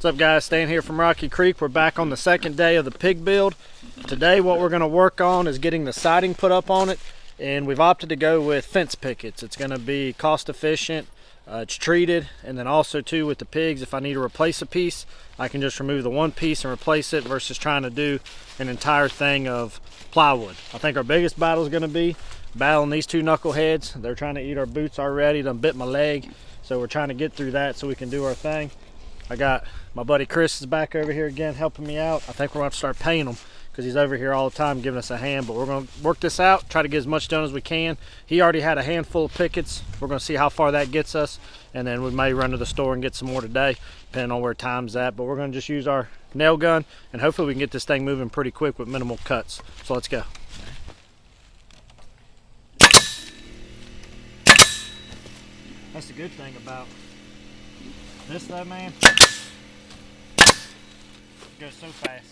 What's up, guys? Stan here from Rocky Creek. We're back on the second day of the pig build. Today what we're going to work on is getting the siding put up on it, and we've opted to go with fence pickets. It's going to be cost efficient, it's treated, and then also too with the pigs, if I need to replace a piece, I can just remove the one piece and replace it versus trying to do an entire thing of plywood. I think our biggest battle is going to be battling these two knuckleheads. They're trying to eat our boots already. Done bit my leg, so we're trying to get through that so we can do our thing. I got my buddy Chris is back over here again helping me out. I think we're going to have to start paying him because he's over here all the time giving us a hand, but we're going to work this out, try to get as much done as we can. He already had a handful of pickets. We're going to see how far that gets us, and then we may run to the store and get some more today, depending on where time's at. But we're going to just use our nail gun, and hopefully we can get this thing moving pretty quick with minimal cuts. So let's go. That's the good thing about this though, man. It goes so fast.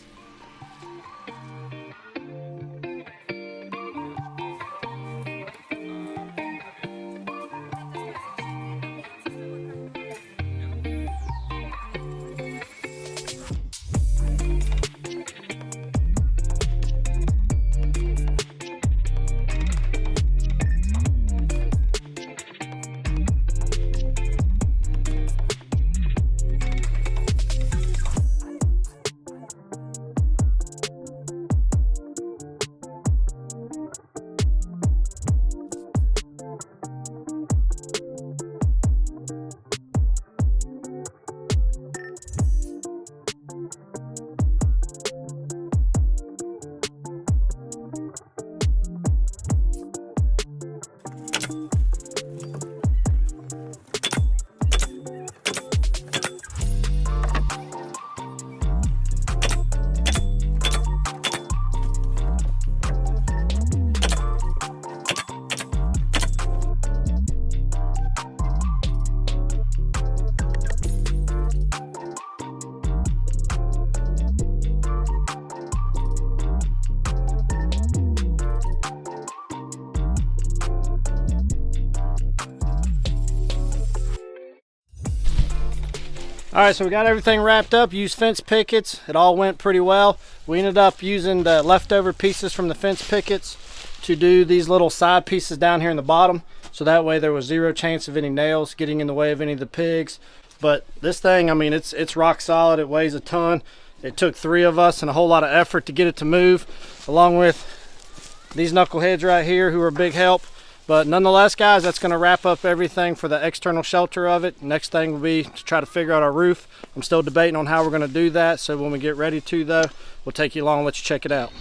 All right, so we got everything wrapped up, used fence pickets. It all went pretty well. We ended up using the leftover pieces from the fence pickets to do these little side pieces down here in the bottom. So that way there was zero chance of any nails getting in the way of any of the pigs. But this thing, I mean, it's rock solid. It weighs a ton. It took 3 of us and a whole lot of effort to get it to move, along with these knuckleheads right here who are a big help. But nonetheless, guys, that's going to wrap up everything for the external shelter of it. Next thing will be to try to figure out our roof. I'm still debating on how we're going to do that. So when we get ready to, though, we'll take you along and let you check it out.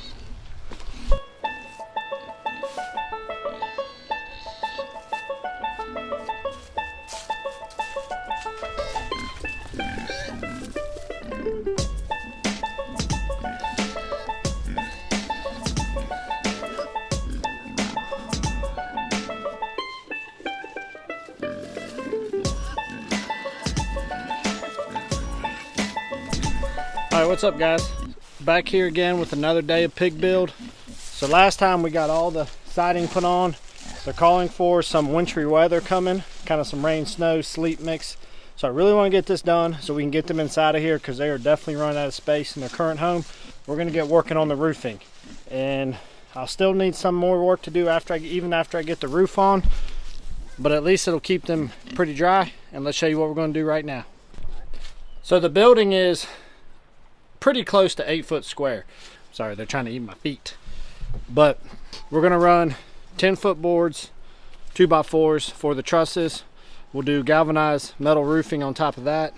All right, what's up, guys? Back here again with another day of pig build. So last time we got all the siding put on. They're calling for some wintry weather coming, kind of some rain, snow, sleet mix. So I really want to get this done so we can get them inside of here because they are definitely running out of space in their current home. We're going to get working on the roofing, and I'll still need some more work to do even after I get the roof on, but at least it'll keep them pretty dry. And let's show you what we're going to do right now. So the building is pretty close to 8 foot square. Sorry, they're trying to eat my feet. But we're gonna run 10-foot boards, 2x4s for the trusses. We'll do galvanized metal roofing on top of that,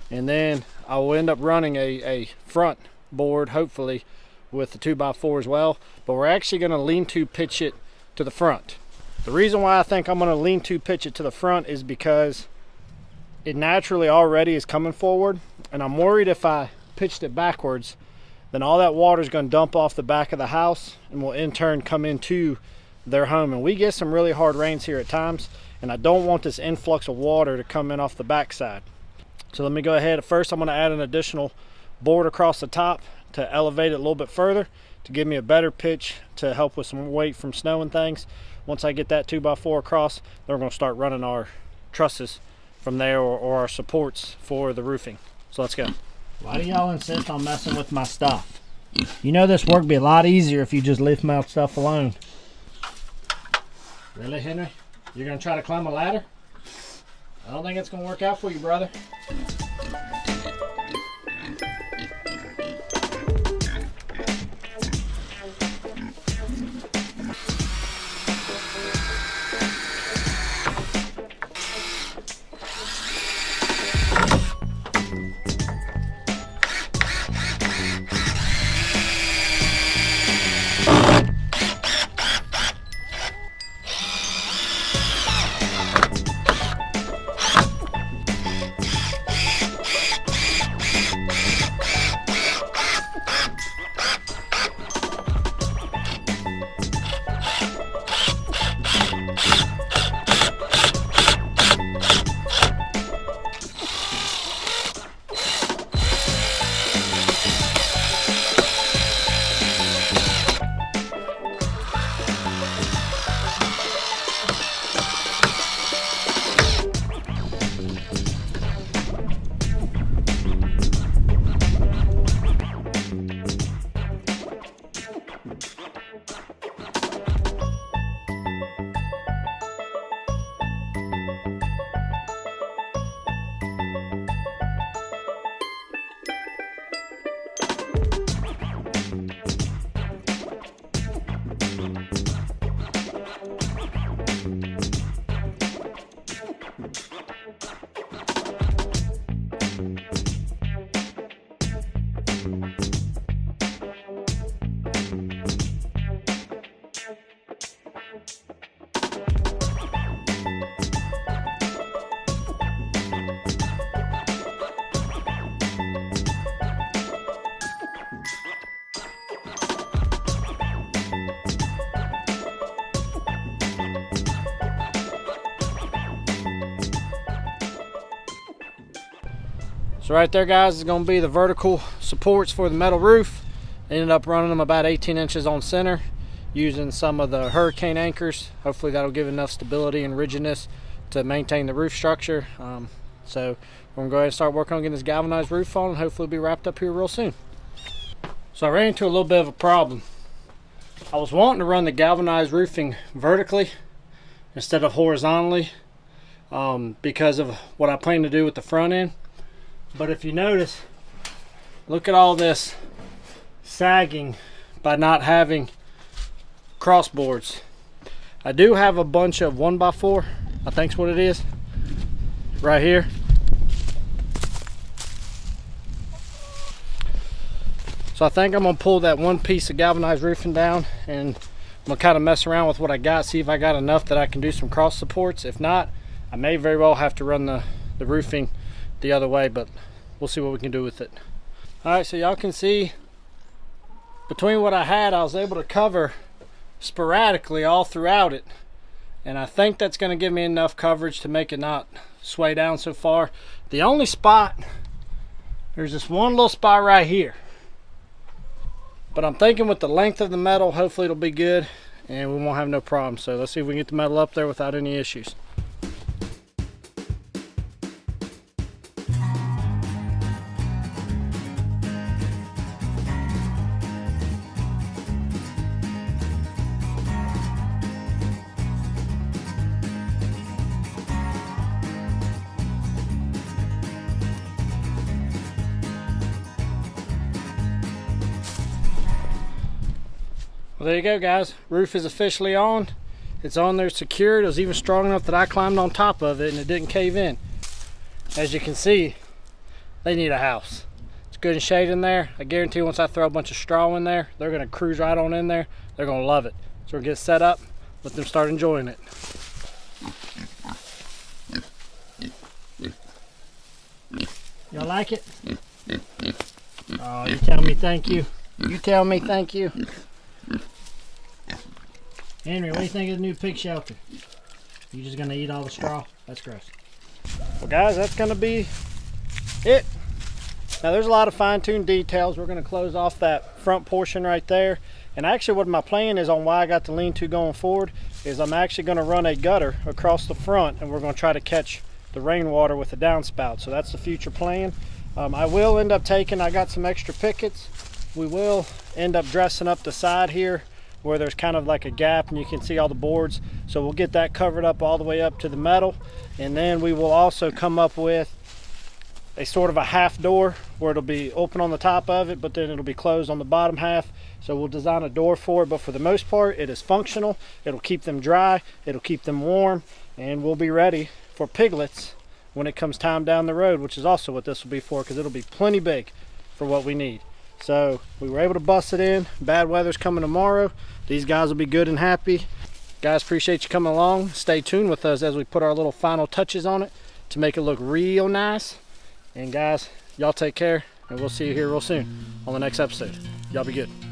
and then I will end up running a front board, hopefully with the 2x4 as well. But we're actually gonna lean-to pitch it to the front. The reason why I think I'm gonna lean-to pitch it to the front is because it naturally already is coming forward, and I'm worried if I pitched it backwards, then all that water is going to dump off the back of the house and will in turn come into their home. And we get some really hard rains here at times, and I don't want this influx of water to come in off the backside. So let me go ahead. First, I'm going to add an additional board across the top to elevate it a little bit further to give me a better pitch to help with some weight from snow and things. Once I get that 2x4 across, then we're going to start running our trusses from there, or our supports for the roofing. So let's go. Why do y'all insist on messing with my stuff? You know this work would be a lot easier if you just leave my stuff alone. Really, Henry? You're gonna try to climb a ladder? I don't think it's gonna work out for you, brother. So right there, guys, is going to be the vertical supports for the metal roof. Ended up running them about 18 inches on center using some of the hurricane anchors. Hopefully that'll give enough stability and rigidness to maintain the roof structure. So we're going to go ahead and start working on getting this galvanized roof on, and hopefully it'll be wrapped up here real soon. So I ran into a little bit of a problem. I was wanting to run the galvanized roofing vertically instead of horizontally because of what I plan to do with the front end. But if you notice, look at all this sagging by not having crossboards. I do have a bunch of 1x4, I think's what it is, right here. So I think I'm gonna pull that one piece of galvanized roofing down, and I'm gonna kind of mess around with what I got, see if I got enough that I can do some cross supports. If not, I may very well have to run the roofing the other way, but we'll see what we can do with it. All right, so y'all can see between what I had, I was able to cover sporadically all throughout it, and I think that's going to give me enough coverage to make it not sway down so far. The only spot, there's this one little spot right here, but I'm thinking with the length of the metal, hopefully it'll be good and we won't have no problem. So let's see if we can get the metal up there without any issues. Well, there you go, guys. Roof is officially on. It's on there secured. It was even strong enough that I climbed on top of it and it didn't cave in. As you can see, they need a house. It's good and shade in there. I guarantee once I throw a bunch of straw in there, they're going to cruise right on in there. They're going to love it. So we'll get set up, let them start enjoying it. Y'all like it? Oh, you tell me thank you. You tell me thank you. Henry, what do you think of the new pig shelter? You just gonna eat all the straw? That's gross. Well, guys, that's gonna be it. Now, there's a lot of fine-tuned details. We're gonna close off that front portion right there. And actually, what my plan is on why I got the lean-to going forward is I'm actually gonna run a gutter across the front, and we're gonna try to catch the rainwater with the downspout. So that's the future plan. I will end up taking, I got some extra pickets. We will end up dressing up the side here where there's kind of like a gap and you can see all the boards. So we'll get that covered up all the way up to the metal. And then we will also come up with a sort of a half door where it'll be open on the top of it, but then it'll be closed on the bottom half. So we'll design a door for it, but for the most part, it is functional. It'll keep them dry, it'll keep them warm, and we'll be ready for piglets when it comes time down the road, which is also what this will be for, because it'll be plenty big for what we need. So we were able to bust it in. Bad weather's coming tomorrow. These guys will be good and happy. Guys, appreciate you coming along. Stay tuned with us as we put our little final touches on it to make it look real nice. And guys, y'all take care, and we'll see you here real soon on the next episode. Y'all be good.